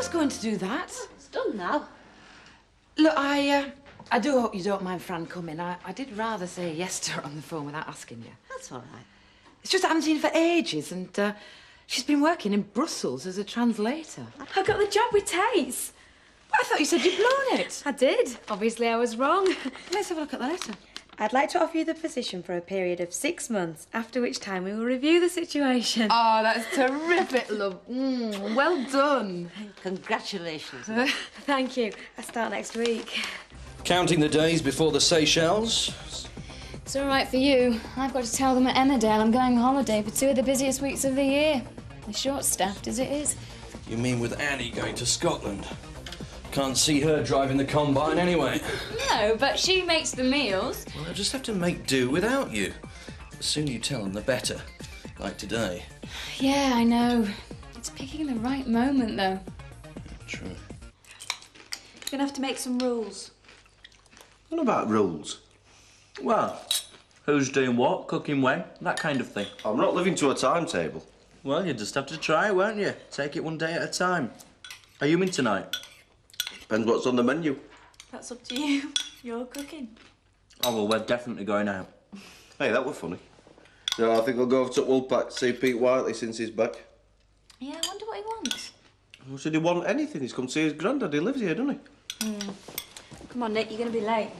was going to do that. It's done now. Look, I do hope you don't mind Fran coming. I did rather say yes to her on the phone without asking you. That's all right. It's just I haven't seen her for ages, and she's been working in Brussels as a translator. I got the job with Tate's. I thought you said you'd blown it. I did. Obviously, I was wrong. Let's have a look at the letter. I'd like to offer you the position for a period of 6 months, after which time we will review the situation. Oh, that's terrific, love. Well done. Congratulations. Thank you. I start next week. Counting the days before the Seychelles. It's all right for you. I've got to tell them at Emmerdale I'm going on holiday for 2 of the busiest weeks of the year. As short-staffed as it is. You mean with Annie going to Scotland? Can't see her driving the combine anyway. No, but she makes the meals. Well, I'll just have to make do without you. The sooner you tell them, the better. Like today. Yeah, I know. It's picking the right moment, though. True. You're gonna have to make some rules. What about rules? Well, who's doing what, cooking when, that kind of thing. I'm not living to a timetable. Well, you just have to try it, won't you? Take it one day at a time. Are you in tonight? Depends what's on the menu. That's up to you. You're cooking. Oh, well, we're definitely going out. Hey, that was funny. No, I think I'll go over to Woolpack, see Pete Whiteley since he's back. Yeah, I wonder what he wants. Well, should he want anything? He's come to see his granddad. He lives here, doesn't he? Come on, Nick, you're gonna be late.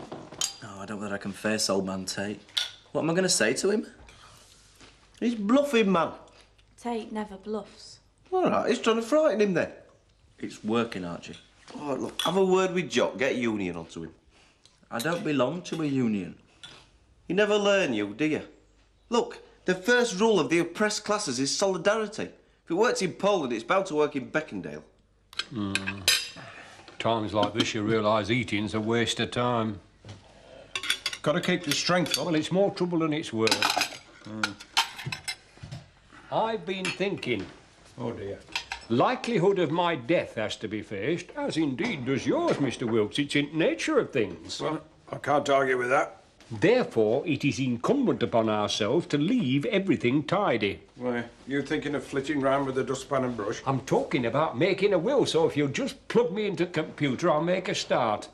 Oh, I don't know whether I can face old man Tate. What am I going to say to him? He's bluffing, man. Tate never bluffs. All right, he's trying to frighten him then. It's working, Archie. Oh, look, have a word with Jock. Get Union onto him. I don't belong to a union. You never learn, you, do you? Look, the first rule of the oppressed classes is solidarity. If it works in Poland, it's bound to work in Beckendale. Times like this, you realise eating's a waste of time. Got to keep the strength up. Well, it's more trouble than it's worth. I've been thinking. Oh, dear. Likelihood of my death has to be faced, as indeed does yours, Mr. Wilkes. It's in nature of things. Well, I can't argue with that. Therefore, it is incumbent upon ourselves to leave everything tidy. Why, you thinking of flitting round with a dustpan and brush? I'm talking about making a will, so if you'll just plug me into the computer, I'll make a start.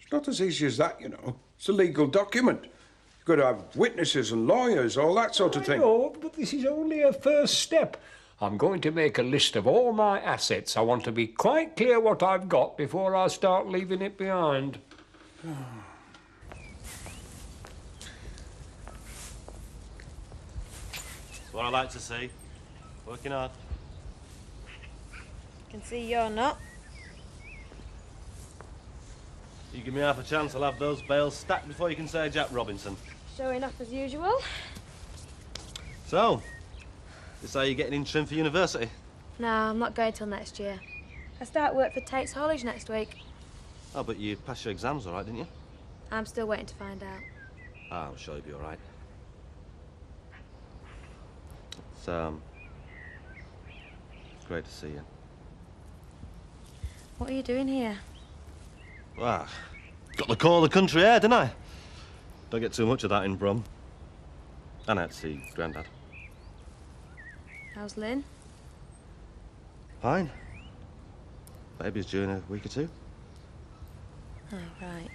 It's not as easy as that, you know. It's a legal document. You've got to have witnesses and lawyers, all that sort of thing. No, but this is only a first step. I'm going to make a list of all my assets. I want to be quite clear what I've got before I start leaving it behind. That's what I like to see. Working hard. I can see you're not. You give me half a chance, I'll have those bales stacked before you can say Jack Robinson. Showing off as usual. So, this how you're getting in trim for university? No, I'm not going till next year. I start work for Tate's Haulage next week. Oh, but you passed your exams all right, didn't you? I'm still waiting to find out. Ah, I'm sure you'll be all right. It's great to see you. What are you doing here? Ah, got the call of the country air, didn't I? Don't get too much of that in Brum. And I had to see Grandad. How's Lynn? Fine. Baby's due in a week or two. Oh, right.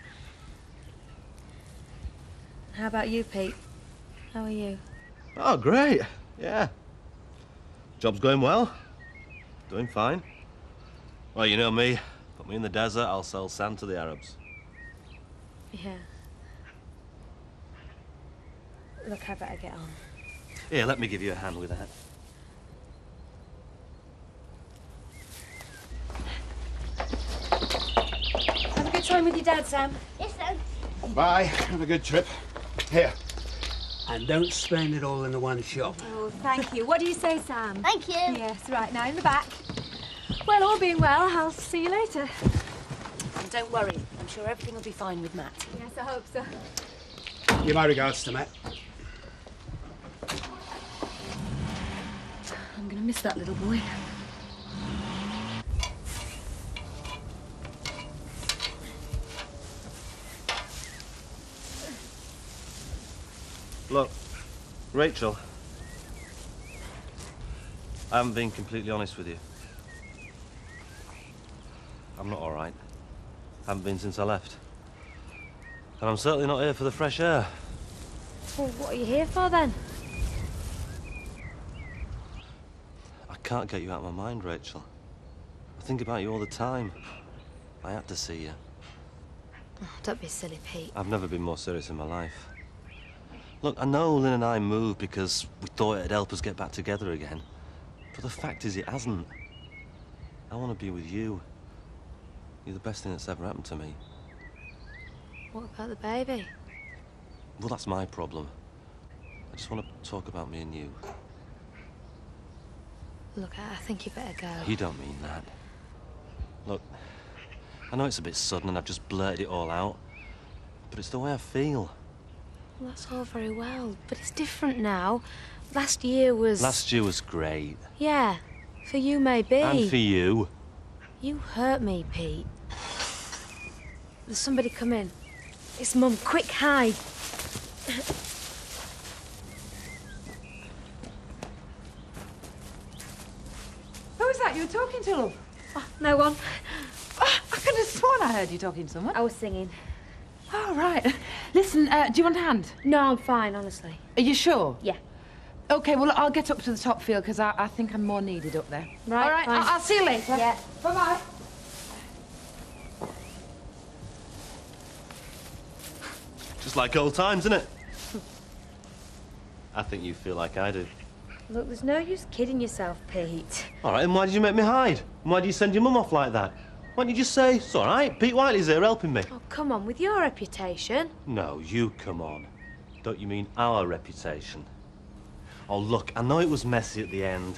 How about you, Pete? How are you? Oh, great. Yeah. Job's going well. Doing fine. Well, you know me. Put me in the desert, I'll sell sand to the Arabs. Yeah. Look, I better get on. Here, let me give you a hand with that. Have a good time with your dad, Sam. Yes, sir. Bye. Have a good trip. Here. And don't spend it all in the one shop. Oh, thank you. What do you say, Sam? Thank you. Yes, right, now in the back. Well, all being well, I'll see you later. And don't worry, I'm sure everything will be fine with Matt. Yes, I hope so. Give my regards to Matt. I'm gonna miss that little boy. Look, Rachel, I haven't been completely honest with you. I'm not all right. Haven't been since I left. And I'm certainly not here for the fresh air. Well, what are you here for then? I can't get you out of my mind, Rachel. I think about you all the time. I had to see you. Oh, don't be silly, Pete. I've never been more serious in my life. Look, I know Lynn and I moved because we thought it'd help us get back together again. But the fact is, it hasn't. I want to be with you. You're the best thing that's ever happened to me. What about the baby? Well, that's my problem. I just want to talk about me and you. Look, I think you better go. You don't mean that. Look, I know it's a bit sudden and I've just blurted it all out, but it's the way I feel. Well, that's all very well, but it's different now. Last year was... Last year was great. Yeah, for you maybe. And for you. You hurt me, Pete. There's somebody come in. It's Mum. Quick, hide. Who was that you were talking to, love? Oh, no one. Oh, I could have sworn I heard you talking to someone. I was singing. Oh, right. Listen, do you want a hand? No, I'm fine, honestly. Are you sure? Yeah. OK, well, I'll get up to the top field, because I think I'm more needed up there. Right, all right, fine. I'll see you later. Yeah. Bye-bye. Just like old times, isn't it? I think you feel like I do. Look, there's no use kidding yourself, Pete. All right, and why did you make me hide? And why did you send your mum off like that? Why didn't you just say, it's all right, Pete Whiteley's here helping me? Oh, come on, with your reputation. No, you come on. Don't you mean our reputation? Oh, look, I know it was messy at the end,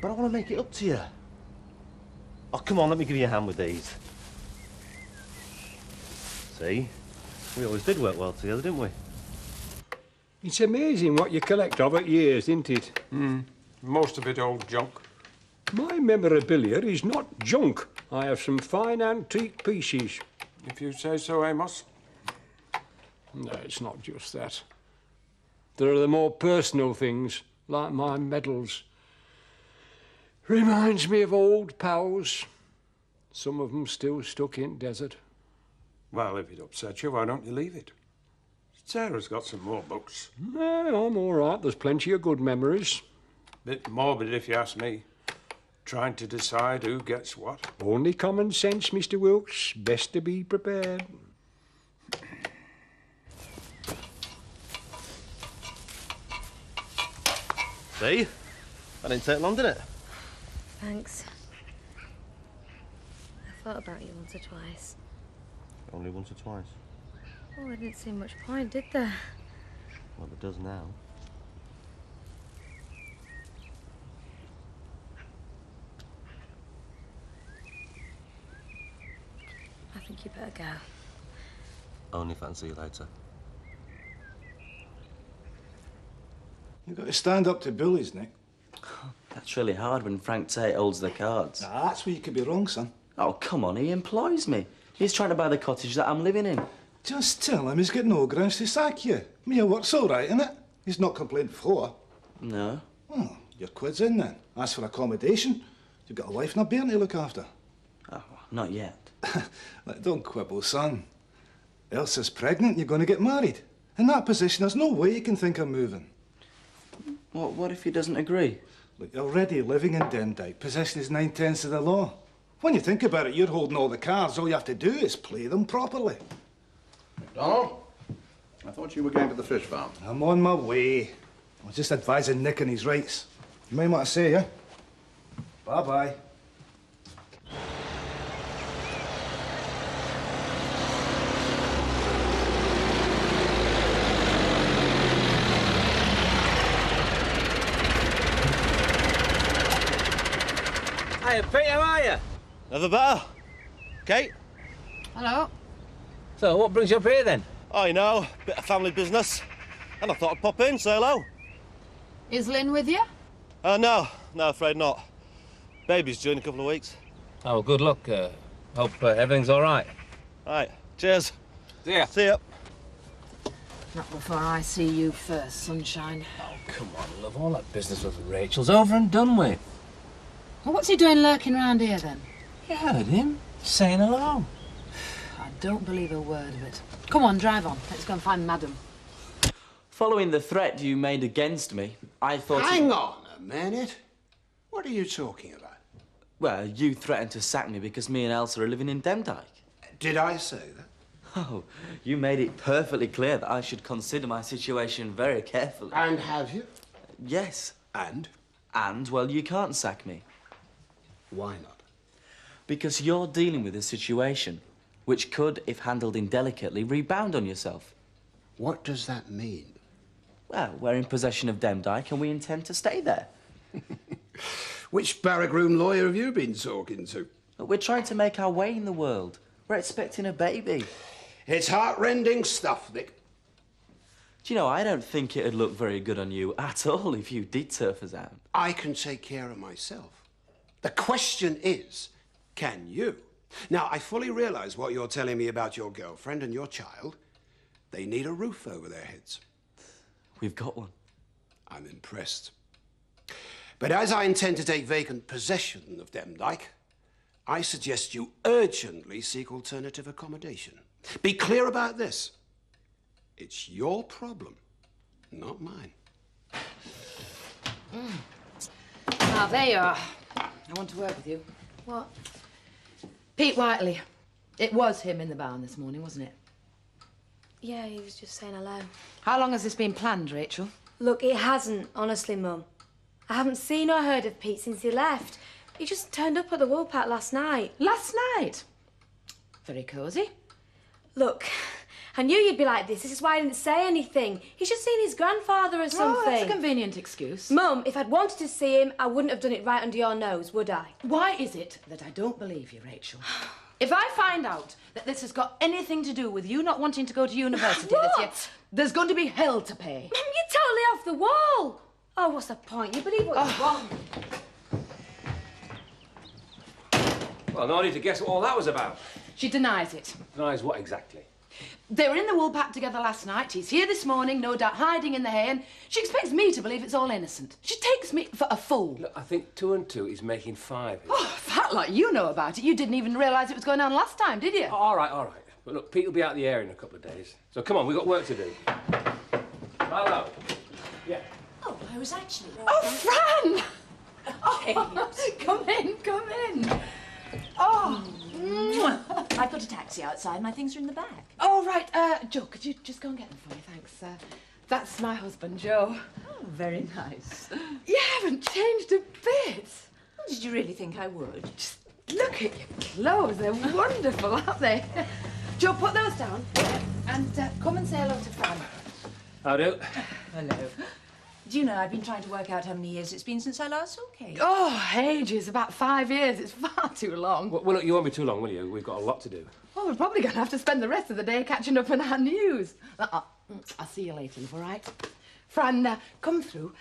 but I want to make it up to you. Oh, come on, let me give you a hand with these. See? We always did work well together, didn't we? It's amazing what you collect of at years, isn't it? Most of it old junk. My memorabilia is not junk. I have some fine antique pieces. If you say so, Amos. No, it's not just that. There are the more personal things, like my medals. Reminds me of old pals. Some of them still stuck in desert. Well, if it upsets you, why don't you leave it? Sarah's got some more books. No, I'm all right. There's plenty of good memories. Bit morbid, if you ask me. Trying to decide who gets what. Only common sense, Mr. Wilkes. Best to be prepared. See? That didn't take long, did it? Thanks. I thought about you once or twice. Only once or twice. Oh, there didn't seem much point, did there? Well, it does now. I think you better go. Only if I can see you later. You've got to stand up to bullies, Nick. That's really hard when Frank Tate holds the cards. Nah, that's where you could be wrong, son. Oh, come on, he employs me. He's trying to buy the cottage that I'm living in. Just tell him he's got no grounds to sack you. Your work's all right, innit? He's not complained before. No. Well, your quid's in then. As for accommodation, you've got a wife and a bairn to look after. Oh, not yet. Like, don't quibble, son. Elsa's pregnant, you're going to get married. In that position, there's no way you can think of moving. What if he doesn't agree? Look, you're already living in Demdike. Possession is 9/10 of the law. When you think about it, you're holding all the cards. All you have to do is play them properly. Donald, I thought you were going to the fish farm. I'm on my way. I was just advising Nick on his rights. You mind what I say, yeah? Bye-bye. Hiya, Pete, how are you? Never better. Kate? Hello. So, what brings you up here then? Oh, you know, bit of family business. And I thought I'd pop in, say hello. Is Lynn with you? No, afraid not. Baby's due in a couple of weeks. Oh, well, good luck. Hope everything's all right. All right, cheers. See ya. See ya. Not before I see you first, sunshine. Oh, come on, love. All that business with Rachel's over and done with. Well, what's he doing lurking round here, then? You heard him. Saying hello. I don't believe a word of it. Come on, drive on. Let's go and find Madam. Following the threat you made against me, I thought... Hang on a minute. What are you talking about? Well, you threatened to sack me because me and Elsa are living in Demdike. Did I say that? Oh, you made it perfectly clear that I should consider my situation very carefully. And have you? Yes. And? And, well, you can't sack me. Why not? Because you're dealing with a situation which could, if handled indelicately, rebound on yourself. What does that mean? Well, we're in possession of Demdike and we intend to stay there. Which barrack room lawyer have you been talking to? We're trying to make our way in the world. We're expecting a baby. It's heart-rending stuff, Nick. Do you know, I don't think it'd look very good on you at all if you did turf us out. I can take care of myself. The question is, can you? Now, I fully realise what you're telling me about your girlfriend and your child. They need a roof over their heads. We've got one. I'm impressed. But as I intend to take vacant possession of Demdike, I suggest you urgently seek alternative accommodation. Be clear about this. It's your problem, not mine. Now, there you are. I want to work with you. What? Pete Whiteley. It was him in the barn this morning, wasn't it? Yeah, he was just saying hello. How long has this been planned, Rachel? Look, it hasn't, honestly, Mum. I haven't seen or heard of Pete since he left. He just turned up at the Woolpack last night. Last night? Very cosy. Look, I knew you'd be like this. This is why I didn't say anything. He's just seen his grandfather or something. Oh, that's a convenient excuse. Mum, if I'd wanted to see him, I wouldn't have done it right under your nose, would I? Why is it that I don't believe you, Rachel? If I find out that this has got anything to do with you not wanting to go to university this year, there's going to be hell to pay. Mum, you're totally off the wall. Oh, what's the point? You believe what you want. Well, no need to guess what all that was about. She denies it. Denies what exactly? They were in the Woolpack together last night. He's here this morning, no doubt hiding in the hay, and she expects me to believe it's all innocent. She takes me for a fool. Look, I think 2 and 2 is making 5. Oh, that like you know about it. You didn't even realise it was going on last time, did you? Oh, all right. But look, Pete will be out of the area in a couple of days. So come on, we've got work to do. Hello. Yeah. Oh, I was actually... Oh, Fran! Oh, come in. Oh. I've got a taxi outside. My things are in the back. Oh, right. Joe, could you just go and get them for me? Thanks. That's my husband, Joe. Oh, very nice. You haven't changed a bit. Did you really think I would? Just look at your clothes. They're wonderful, aren't they? Joe, put those down. And come and say hello to Fran. How do? Hello. Do you know, I've been trying to work out how many years it's been since I last saw Kate. Oh, ages. About 5 years. It's far too long. Well, look, you won't be too long, will you? We've got a lot to do. Well, we're probably going to have to spend the rest of the day catching up on our news. I'll see you later, all right? Fran, come through.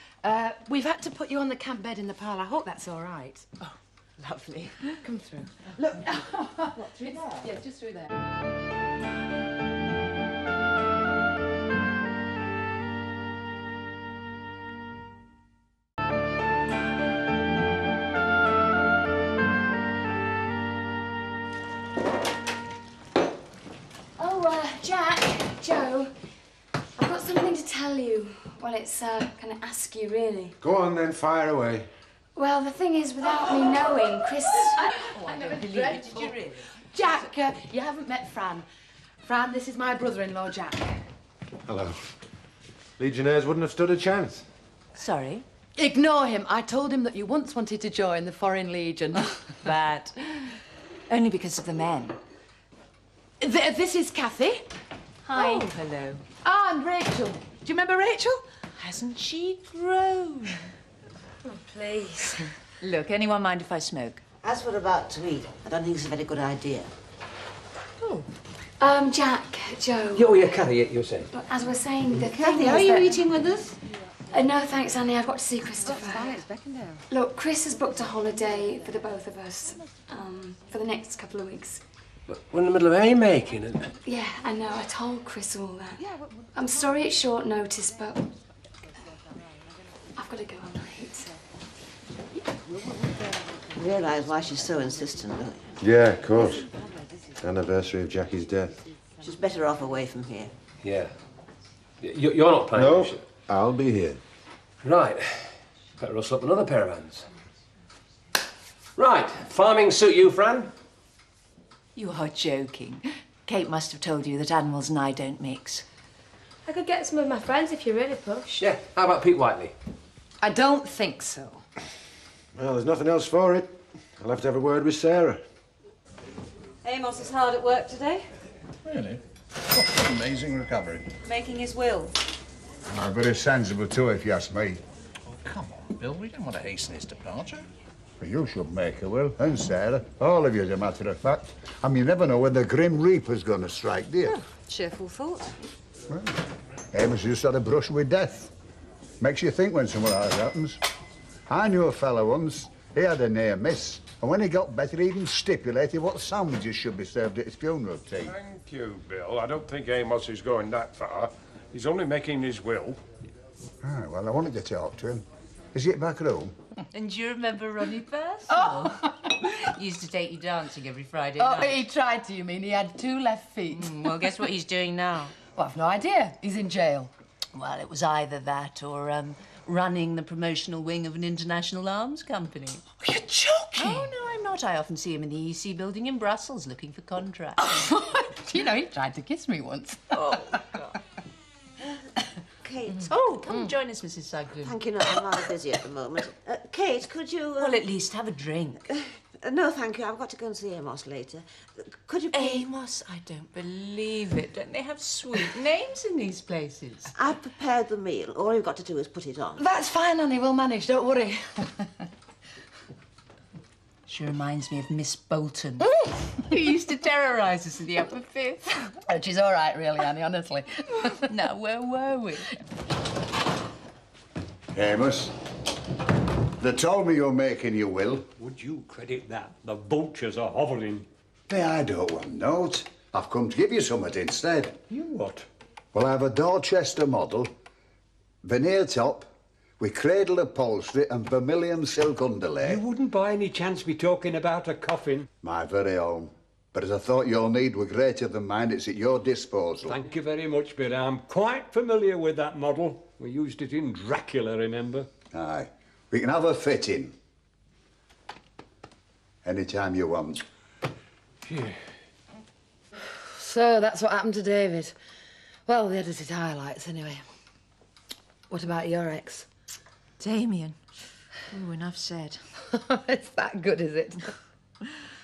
We've had to put you on the camp bed in the parlour. I hope that's all right. Oh, lovely. Come through. Look. What, through there? Yeah, just through there. Jack, Joe, I've got something to tell you. Well, it's going to ask you, really. Go on then, fire away. Well, the thing is, without me knowing, Chris... I never believed it. Did you really? Jack, you haven't met Fran. Fran, this is my brother-in-law, Jack. Hello. Legionnaires wouldn't have stood a chance. Sorry? Ignore him. I told him that you once wanted to join the Foreign Legion. But only because of the men. This is Kathy. Hi. Oh, hello. Ah, and Rachel. Do you remember Rachel? Hasn't she grown? Oh, please. Look, anyone mind if I smoke? As we're about to eat, I don't think it's a very good idea. Oh. Jack, Joe... Oh, yeah, Kathy, you're saying? Look, as we're saying, the thing Kathy, is are you that... eating with us? No, thanks, Annie. I've got to see Christopher. That's fine. It's Beckendale. Look, Chris has booked a holiday for the both of us for the next couple of weeks. Look, we're in the middle of haymaking and... Yeah, I know. I told Chris all that. Yeah, I'm sorry it's short notice, but I've got to go. I'm late. You realise why she's so insistent, don't you? Yeah, of course. Anniversary of Jackie's death. She's better off away from here. Yeah. You're not playing? No, I'll be here. Right. Better rustle up another pair of hands. Right. Farming suit you, Fran? You are joking. Kate must have told you that animals and I don't mix. I could get some of my friends if you really push. Yeah. How about Pete Whiteley? I don't think so. Well, there's nothing else for it. I'll have to have a word with Sarah. Amos is hard at work today, Really? What an amazing recovery. making his will. Very sensible too, if you ask me. Oh, come on, Bill. We don't want to hasten his departure. Well, you should make a will, and Sarah. All of you, as a matter of fact. I mean, you never know when the Grim Reaper's going to strike, do you? Cheerful thought. Well, Amos just had a brush with death. Makes you think when something like that happens. I knew a fellow once. He had a near miss. And when he got better, he even stipulated what sandwiches should be served at his funeral tea. Thank you, Bill. I don't think Amos is going that far. He's only making his will. Ah, well, I wanted to talk to him. Is he back home? And do you remember Ronnie Purcell? He used to take you dancing every Friday night. He tried to, you mean? He had 2 left feet. Well, guess what he's doing now? Well, I've no idea. He's in jail. Well, it was either that or running the promotional wing of an international arms company. You're joking! Oh, no, I'm not. I often see him in the EC building in Brussels looking for contracts. You know, he tried to kiss me once. Oh, God. Kate. Oh, come join us, Mrs. Sugden. Thank you, no, I'm rather busy at the moment. Kate, could you... Well, at least have a drink. No, thank you. I've got to go and see Amos later. Could you... Amos? I don't believe it. Don't they have sweet names in these places? I've prepared the meal. All you've got to do is put it on. That's fine, honey. We'll manage. Don't worry. She reminds me of Miss Bolton, who used to terrorise us in the upper fifth. And she's all right, really, Annie, honestly. Now, where were we? Amos, they told me you're making your will. Would you credit that? The vultures are hovering. Hey, I don't want note. I've come to give you something instead. You what? Well, I have a Dorchester model, veneer top, with cradle upholstery and vermilion silk underlay. You wouldn't by any chance be talking about a coffin? My very own. But as I thought your need were greater than mine, it's at your disposal. Thank you very much, Bill. I'm quite familiar with that model. We used it in Dracula, remember? Aye. We can have a fitting. Anytime you want. Yeah. So that's what happened to David. Well, the edited highlights, anyway. What about your ex? Damien. Oh, enough said. It's that good, is it?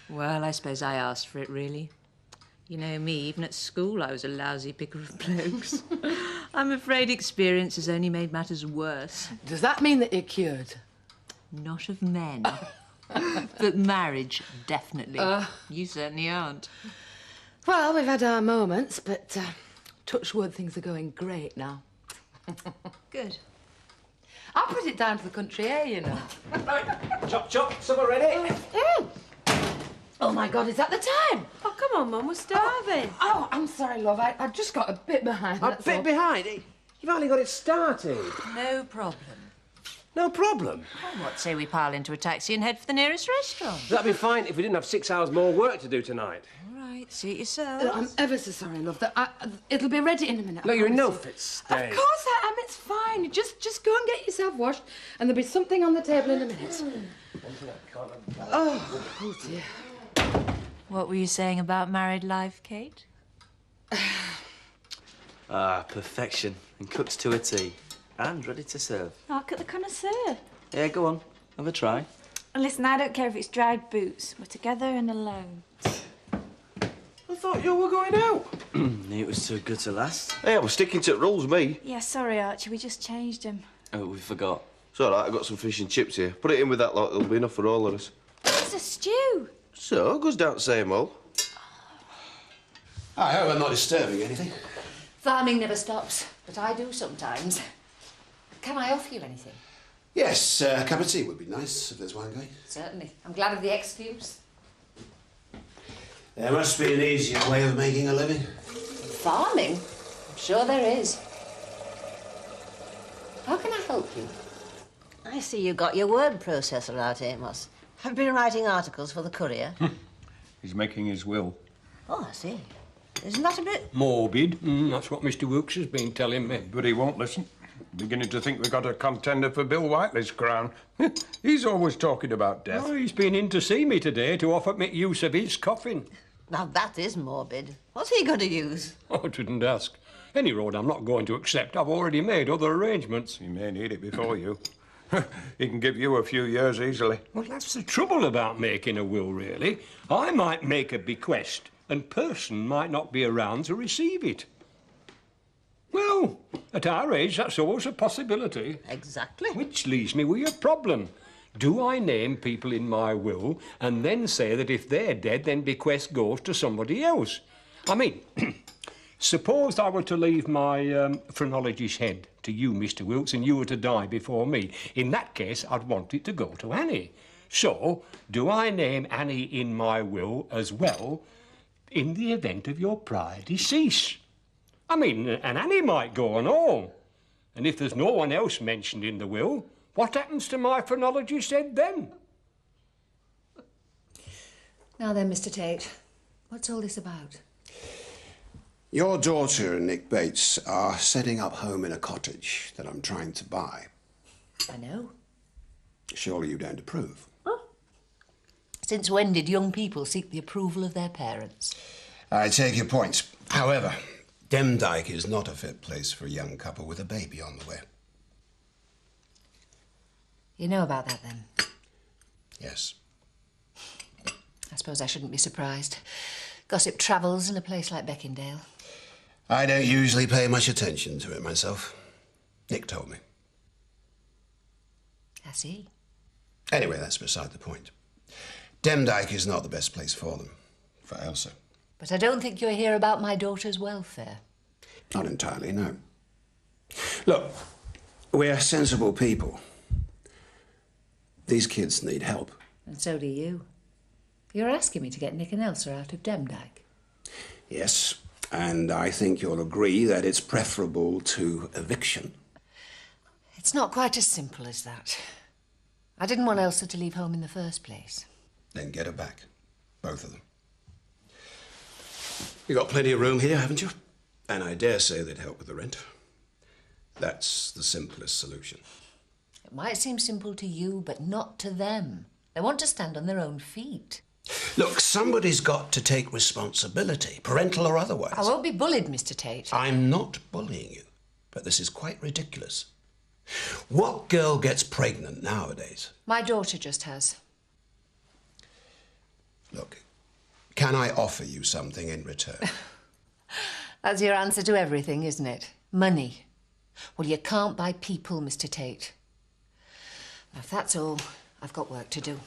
Well, I suppose I asked for it, really. You know me, even at school I was a lousy picker of blokes. I'm afraid experience has only made matters worse. Does that mean that you're cured? Not of men. But marriage, definitely. You certainly aren't. Well, we've had our moments, but touch wood, things are going great now. Good. I'll put it down to the country air, you know. Right, chop, chop, supper ready. Oh, my God, is that the time? Oh, come on, Mum, we're starving. Oh, I'm sorry, love. I just got a bit behind. A bit behind? You've only got it started. No problem. No problem. Well, what say we pile into a taxi and head for the nearest restaurant? That'd be fine if we didn't have 6 hours more work to do tonight. All right, suit yourself. I'm ever so sorry, love. It'll be ready in a minute. No, you're in no promise you. fit state. Of course I am. It's fine. You just go and get yourself washed, and there'll be something on the table in a minute. Oh dear. What were you saying about married life, Kate? Perfection. And cooked to a T. And ready to serve. Look at the connoisseur. Yeah, go on. Have a try. And listen, I don't care if it's dried boots. We're together and alone. I thought you were going out. Knew it was too good to last. Hey, I was sticking to the rules, me. Yeah, sorry, Archie, we just changed them. Oh, we forgot. It's all right, I got some fish and chips here. Put it in with that lot, it'll be enough for all of us. It's a stew. So, goes down the same hole. I hope I'm not disturbing anything. Farming never stops, but I do sometimes. Can I offer you anything? Yes, a cup of tea would be nice if there's wine going. Certainly. I'm glad of the excuse. There must be an easier way of making a living. Farming? I'm sure there is. How can I help you? I see you got your word processor out, Amos. I've been writing articles for the Courier. He's making his will. Oh, I see. Isn't that a bit... Morbid. That's what Mr. Wilkes has been telling me. But he won't listen. Beginning to think we've got a contender for Bill Whiteley's crown. He's always talking about death. Oh, he's been in to see me today to offer me use of his coffin. Now, that is morbid. What's he going to use? Oh, I didn't ask. Any road I'm not going to accept. I've already made other arrangements. He may need it before you. He can give you a few years easily. Well, that's the trouble about making a will, really. I might make a bequest, and person might not be around to receive it. Well, at our age, that's always a possibility. Exactly. Which leaves me with a problem. Do I name people in my will and then say that if they're dead, then bequest goes to somebody else? I mean, suppose I were to leave my phrenologist's head to you, Mr. Wilkes, and you were to die before me. In that case, I'd want it to go to Annie. So, do I name Annie in my will as well in the event of your prior decease? I mean, and Annie might go and all. And if there's no one else mentioned in the will, what happens to my phrenologist's head then? Now then, Mr. Tate, what's all this about? Your daughter and Nick Bates are setting up home in a cottage that I'm trying to buy. I know. Surely you don't approve? Since when did young people seek the approval of their parents? I take your points. However, Demdike is not a fit place for a young couple with a baby on the way. You know about that, then? Yes. I suppose I shouldn't be surprised. Gossip travels in a place like Beckindale. I don't usually pay much attention to it myself. Nick told me. I see. Anyway, that's beside the point. Demdike is not the best place for them, for Elsa. But I don't think you're here about my daughter's welfare. Not entirely, no. Look, we're sensible people. These kids need help. And so do you. You're asking me to get Nick and Elsa out of Demdike. Yes, and I think you'll agree that it's preferable to eviction. It's not quite as simple as that. I didn't want Elsa to leave home in the first place. Then get her back. Both of them. You've got plenty of room here, haven't you? And I dare say they'd help with the rent. That's the simplest solution. It might seem simple to you, but not to them. They want to stand on their own feet. Look, somebody's got to take responsibility, parental or otherwise. I won't be bullied, Mr. Tate. I'm not bullying you, but this is quite ridiculous. What girl gets pregnant nowadays? My daughter just has. Look, can I offer you something in return? That's your answer to everything, isn't it? Money. Well, you can't buy people, Mr. Tate. Now, if that's all, I've got work to do.